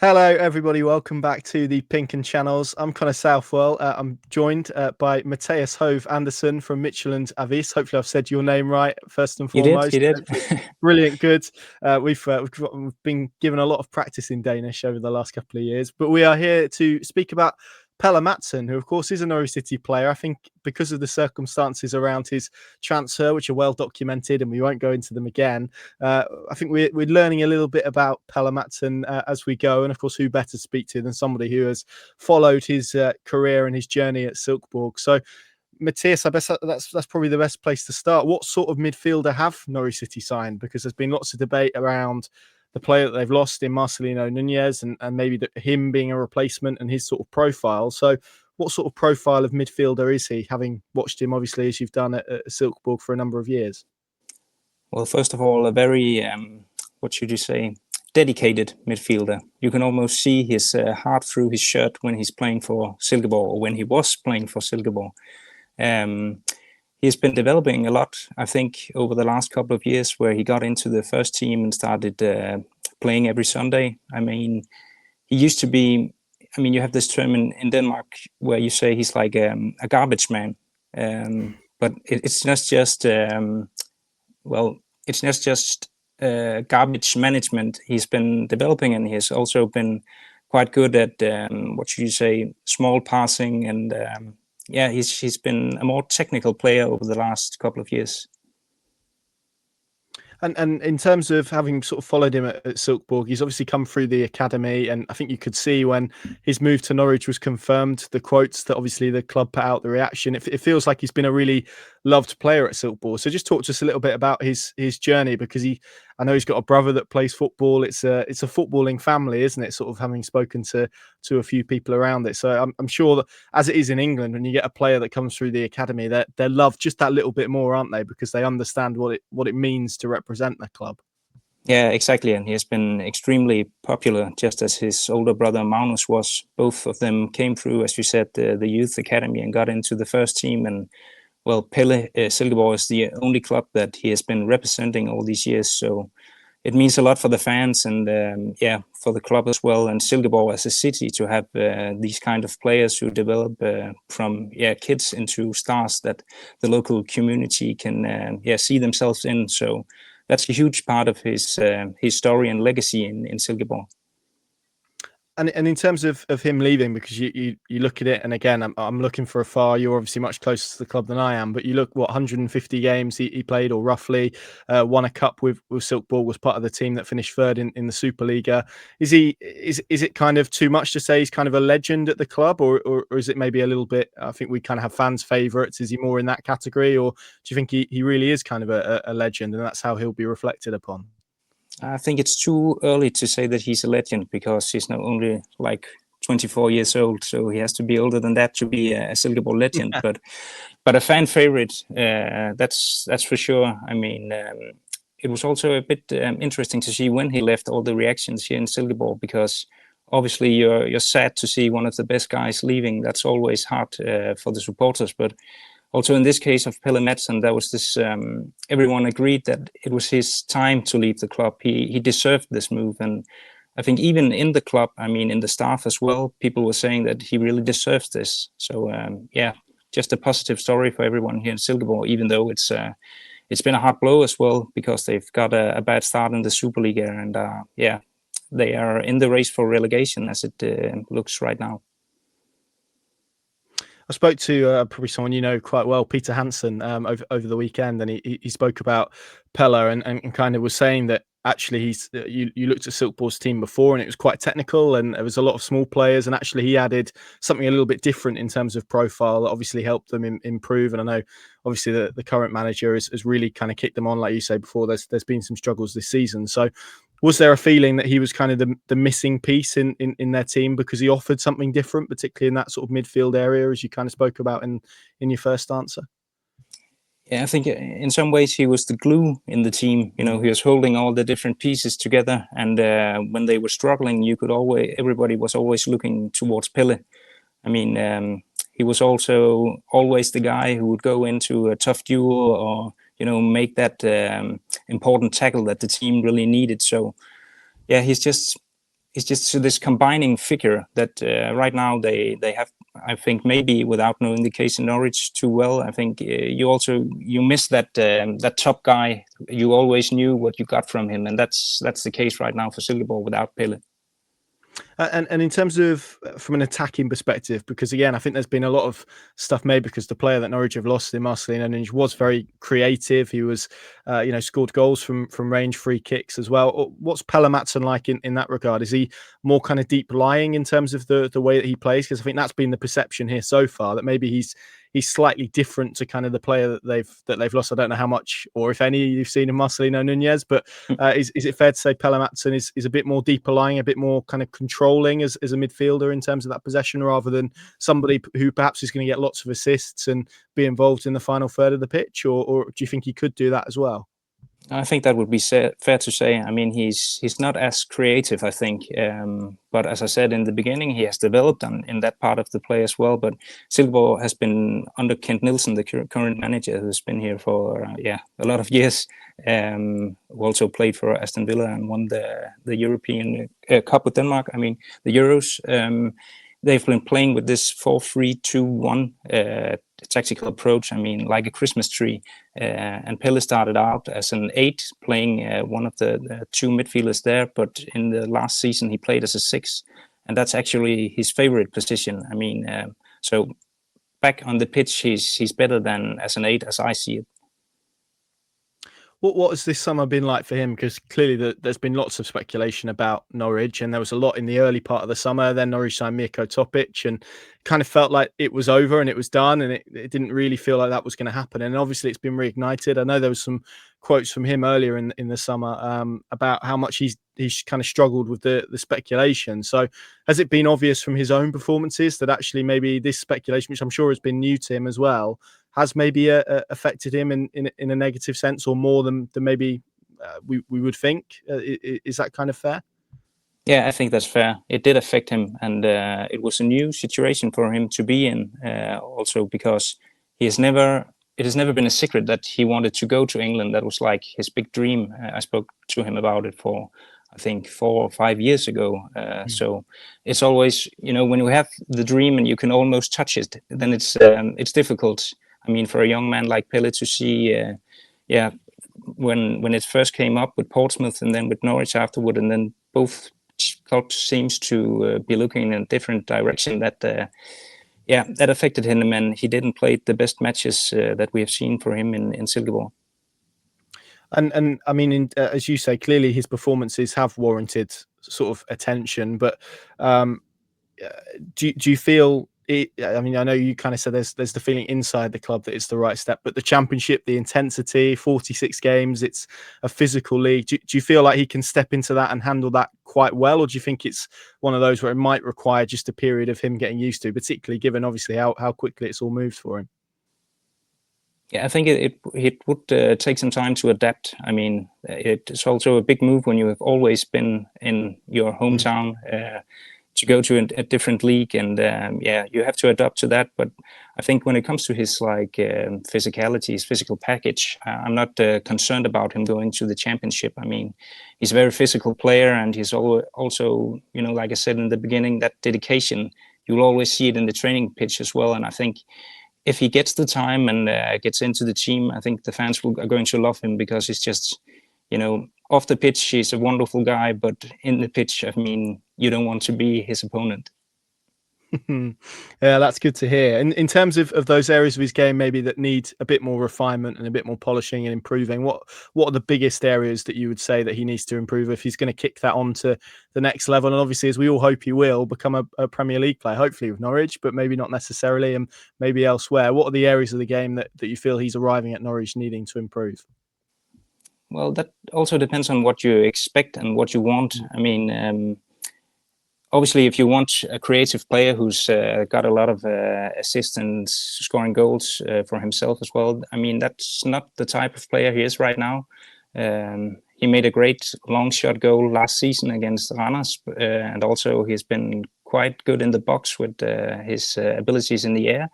Hello, everybody. Welcome back to the Pink and Channels. I'm Connor Southwell. I'm joined by Mathias Hove Anderson from Midtjyllands Avis. Hopefully, I've said your name right first and You did, foremost. you did. Brilliant, good. We've been given a lot of practice in Danish over the last couple of years, but we are here to speak about Pelle Mattsson, who of course is a Norwich City player. I think because of the circumstances around his transfer, which are well documented, and we won't go into them again. I think we're learning a little bit about Pelle Mattsson as we go, and of course, who better to speak to than somebody who has followed his career and his journey at Silkeborg. So, Matthias, I guess that's probably the best place to start. What sort of midfielder have Norwich City signed? Because there's been lots of debate around the player that they've lost in Marcelino Nunez and maybe him being a replacement and his sort of profile. So, what sort of profile of midfielder is he, having watched him, obviously, as you've done at Silkeborg for a number of years? Well, first of all, a very, what should you say, dedicated midfielder. You can almost see his heart through his shirt when he's playing for Silkeborg, or when he was playing for Silkeborg. He's been developing a lot, I think, over the last couple of years, where he got into the first team and started playing every Sunday. I mean, he used to be, you have this term in Denmark where you say he's like a garbage man. But it's not just, it's not just garbage management. He's been developing, and he has also been quite good at, what should you say, small passing, and he's been a more technical player over the last couple of years. And in terms of having sort of followed him at Silkeborg, he's obviously come through the academy, and I think you could see when his move to Norwich was confirmed, the quotes that obviously the club put out, the reaction. It feels like he's been a really loved player at Silkeborg. So just talk to us a little bit about his journey, because I know he's got a brother that plays football. It's a footballing family, isn't it? Sort of having spoken to a few people around it. So I'm sure that, as it is in England, when you get a player that comes through the academy, they're loved just that little bit more, aren't they? Because they understand what it means to represent the club. Yeah, exactly. And he has been extremely popular, just as his older brother Magnus was. Both of them came through, as you said, the youth academy and got into the first team. And well, Pelle Silkeborg is the only club that he has been representing all these years. So it means a lot for the fans and for the club as well, and Silkeborg as a city, to have these kind of players who develop from kids into stars that the local community can see themselves in. So that's a huge part of his story and legacy in Silkeborg. And in terms of him leaving, because you look at it, and again, I'm looking for afar. You're obviously much closer to the club than I am, but you look, 150 games he played, or roughly, won a cup with Silkeborg, was part of the team that finished third in the Superliga. Is it kind of too much to say he's kind of a legend at the club, or is it maybe a little bit? I think we kind of have fans' favourites. Is he more in that category, or do you think he really is kind of a legend, and that's how he'll be reflected upon? I think it's too early to say that he's a legend, because he's not only like 24 years old, so he has to be older than that to be a Silkeborg legend. But a fan favorite, that's for sure. I mean, it was also a bit interesting to see when he left, all the reactions here in Silkeborg, because obviously you're sad to see one of the best guys leaving. That's always hard for the supporters, but also in this case of Pelle Mattsson, there was this, everyone agreed that it was his time to leave the club. He deserved this move. And I think even in the club, in the staff as well, people were saying that he really deserves this. So just a positive story for everyone here in Silkeborg, even though it's been a hard blow as well, because they've got a bad start in the Superliga, and they are in the race for relegation as it looks right now. I spoke to probably someone you know quite well, Peter Hansen, over the weekend, and he spoke about Pelle and kind of was saying that actually you looked at Silkeborg's team before and it was quite technical and there was a lot of small players, and actually he added something a little bit different in terms of profile that obviously helped them improve. And I know obviously the current manager has really kind of kicked them on, like you say before. There's been some struggles this season, so was there a feeling that he was kind of the missing piece in their team because he offered something different, particularly in that sort of midfield area, as you kind of spoke about in your first answer? Yeah, I think in some ways he was the glue in the team. He was holding all the different pieces together. And when they were struggling, everybody was always looking towards Pelle. He was also always the guy who would go into a tough duel or make that important tackle that the team really needed. So yeah, he's just this combining figure that right now they have. I think maybe without knowing the case in Norwich too well, I think you miss that that top guy. You always knew what you got from him, and that's the case right now for Silkeborg without Pelle. And in terms of from an attacking perspective, because again, I think there's been a lot of stuff made because the player that Norwich have lost in Marcelino Nunes was very creative. He was, scored goals from range, free kicks as well. What's Pelle Mattsson like in that regard? Is he more kind of deep lying in terms of the way that he plays? Because I think that's been the perception here so far, that maybe he's slightly different to kind of the player that they've lost. I don't know how much or if any you've seen in Marcelino Nunes, but is it fair to say Pelle Mattsson is a bit more deeper lying, a bit more kind of controlling as a midfielder in terms of that possession, rather than somebody who perhaps is going to get lots of assists and be involved in the final third of the pitch, or do you think he could do that as well? I think that would be fair to say. I mean, he's not as creative, I think. But as I said in the beginning, he has developed in that part of the play as well. But Silkeborg has been under Kent Nielsen, the current manager, who's been here for a lot of years. Who also played for Aston Villa and won the European Cup with Denmark. I mean, the Euros. They've been playing with this 4-3-2-1 tactical approach. I mean, like a Christmas tree. And Pelle started out as an 8, playing one of the 2 midfielders there. But in the last season, he played as a 6, and that's actually his favorite position. I mean, so back on the pitch, he's better than as an 8, as I see it. What has this summer been like for him? Because clearly there's been lots of speculation about Norwich, and there was a lot in the early part of the summer. Then Norwich signed Mirko Topic, and kind of felt like it was over and it was done, and it didn't really feel like that was going to happen. And obviously it's been reignited. I know there was some quotes from him earlier in the summer about how much he's kind of struggled with the speculation. So has it been obvious from his own performances that actually maybe this speculation, which I'm sure has been new to him as well, has maybe affected him in a negative sense, or more than maybe we would think? Is that kind of fair? Yeah, I think that's fair. It did affect him, and it was a new situation for him to be in. Also because it has never been a secret that he wanted to go to England. That was like his big dream. I spoke to him about it for, I think, 4 or 5 years ago. So it's always, when you have the dream and you can almost touch it, then it's difficult. I mean, for a young man like Pelle to see, when it first came up with Portsmouth and then with Norwich afterward, and then both clubs seems to be looking in a different direction, that affected him, and he didn't play the best matches that we have seen for him in Silkeborg. And I mean, as you say, clearly his performances have warranted sort of attention, but do you feel it? I mean, I know you kind of said there's the feeling inside the club that it's the right step, but the Championship, the intensity, 46 games, it's a physical league. Do you feel like he can step into that and handle that quite well, or do you think it's one of those where it might require just a period of him getting used to, particularly given obviously how quickly it's all moved for him? Yeah, I think it would take some time to adapt. I mean, it's also a big move when you have always been in your hometown to go to a different league, and you have to adapt to that. But I think when it comes to his physicality, his physical package, I'm not concerned about him going to the Championship. I mean, he's a very physical player, and he's also, like I said in the beginning, that dedication. You'll always see it in the training pitch as well, and I think if he gets the time and gets into the team, I think the fans are going to love him, because he's just, off the pitch, he's a wonderful guy, but in the pitch, I mean, you don't want to be his opponent. Yeah, that's good to hear. And in terms of those areas of his game maybe that need a bit more refinement and a bit more polishing and improving, what are the biggest areas that you would say that he needs to improve if he's going to kick that on to the next level? And obviously, as we all hope he will, become a Premier League player, hopefully with Norwich, but maybe not necessarily, and maybe elsewhere. What are the areas of the game that you feel he's arriving at Norwich needing to improve? Well, that also depends on what you expect and what you want. I mean, obviously, if you want a creative player who's got a lot of assists and scoring goals for himself as well, I mean, that's not the type of player he is right now. He made a great long shot goal last season against Randers, and also he's been quite good in the box with his abilities in the air.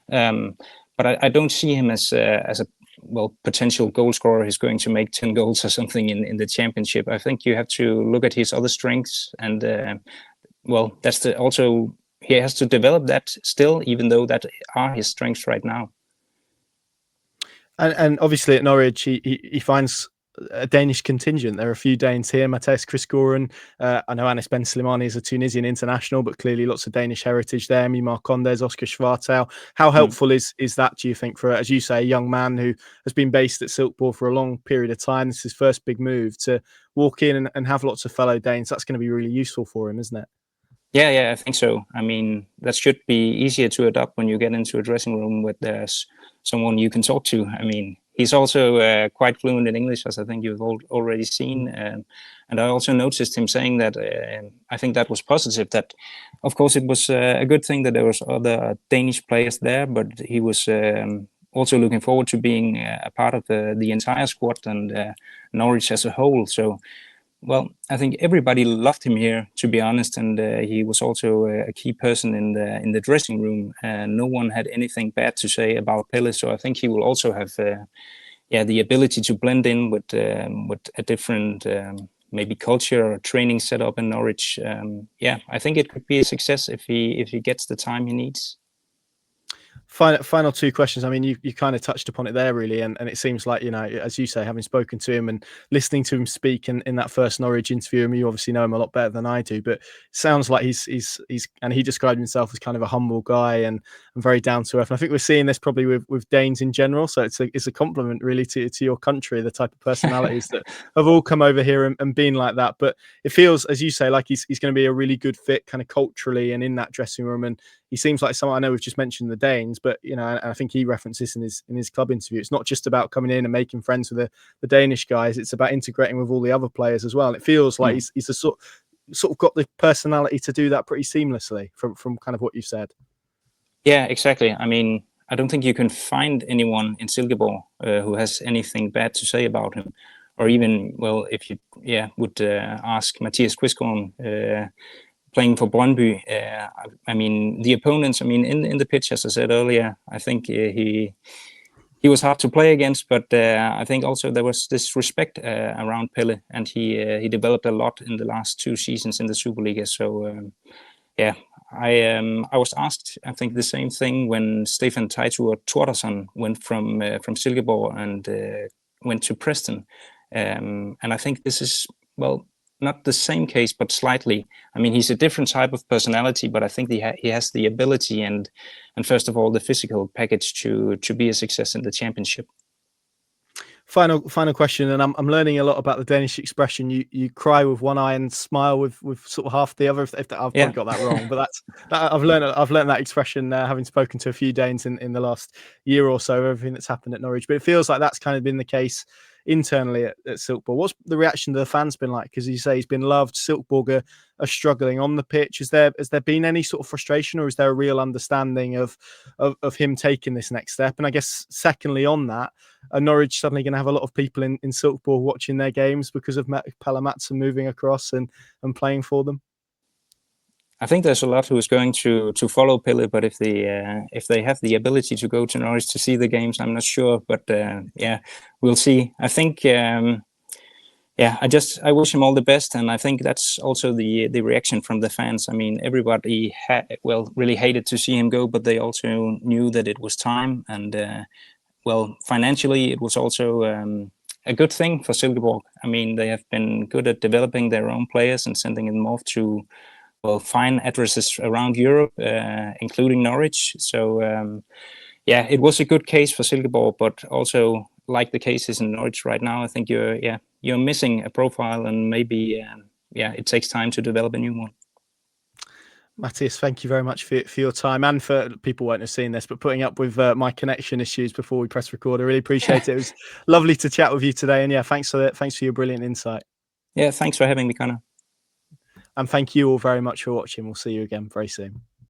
But I don't see him as a potential goal scorer who's going to make 10 goals or something in the championship. I think you have to look at his other strengths, and that's also he has to develop that still, even though that are his strengths right now. And obviously at Norwich, he finds a Danish contingent. There are a few Danes here. Mathias Hove. I know Anis Ben Slimani is a Tunisian international, but clearly lots of Danish heritage there. Mimar Kondes, Oscar Schwartau. How helpful is that, do you think, for, as you say, a young man who has been based at Silkeborg for a long period of time? This is his first big move, to walk in and have lots of fellow Danes. That's going to be really useful for him, isn't it? Yeah, I think so. I mean, that should be easier to adopt when you get into a dressing room where there's someone you can talk to. I mean, he's also quite fluent in English, as I think you've already seen. And I also noticed him saying that I think that was positive. That, of course, it was a good thing that there was other Danish players there, but he was also looking forward to being a part of the entire squad and Norwich as a whole. So, well, I think everybody loved him here, to be honest, and he was also a key person in the dressing room. No one had anything bad to say about Pelle, so I think he will also have the ability to blend in with a different maybe culture or training setup in Norwich. I think it could be a success if he gets the time he needs. Final two questions. I mean, you kind of touched upon it there, really, and it seems like, as you say, having spoken to him and listening to him speak in that first Norwich interview, and you obviously know him a lot better than I do, but it sounds like he's and he described himself as kind of a humble guy and very down to earth. And I think we're seeing this probably with Danes in general. So it's a compliment really to your country, the type of personalities that have all come over here and been like that. But it feels, as you say, like he's going to be a really good fit, kind of culturally and in that dressing room. And he seems like someone, I know we've just mentioned the Danes, but I think he referenced this in his club interview. It's not just about coming in and making friends with the Danish guys. It's about integrating with all the other players as well. And it feels like he's a sort of got the personality to do that pretty seamlessly from kind of what you've said. Yeah, exactly. I mean, I don't think you can find anyone in Silkeborg who has anything bad to say about him, or even, well, if you would ask Mathias Hove playing for Brøndby. I mean, the opponents, I mean, in the pitch, as I said earlier, I think he was hard to play against, but I think also there was this respect around Pelle, and he developed a lot in the last 2 seasons in the Superliga. So, I was asked, I think, the same thing when Stefan Teitur Thordarson went from Silkeborg and went to Preston. And I think this is, well, not the same case, but slightly. I mean, he's a different type of personality, but I think he has the ability and first of all, the physical package to be a success in the championship. Final question, and I'm learning a lot about the Danish expression. You cry with one eye and smile with sort of half the other. If I've probably got that wrong, but I've learned that expression having spoken to a few Danes in the last year or so. Everything that's happened at Norwich, but it feels like that's kind of been the case internally at Silkeborg. What's the reaction to the fans been like? Because you say he's been loved. Silkeborg are struggling on the pitch. Has there been any sort of frustration, or is there a real understanding of him taking this next step? And I guess secondly on that, are Norwich suddenly going to have a lot of people in Silkeborg watching their games because of Pelle Mattsson moving across and playing for them? I think there's a lot who is going to follow Pelle, but if they have the ability to go to Norwich to see the games, I'm not sure. But we'll see. I think I wish him all the best, and I think that's also the reaction from the fans. I mean, everybody really hated to see him go, but they also knew that it was time, and financially it was also a good thing for Silkeborg. I mean, they have been good at developing their own players and sending them off to fine addresses around Europe, including Norwich. So, it was a good case for Silkeborg, but also like the cases in Norwich right now, I think you're missing a profile, and maybe it takes time to develop a new one. Mathias, thank you very much for your time, and for people won't have seen this, but putting up with my connection issues before we press record. I really appreciate it. It was lovely to chat with you today, and thanks for your brilliant insight. Yeah, thanks for having me, Connor. And thank you all very much for watching. We'll see you again very soon.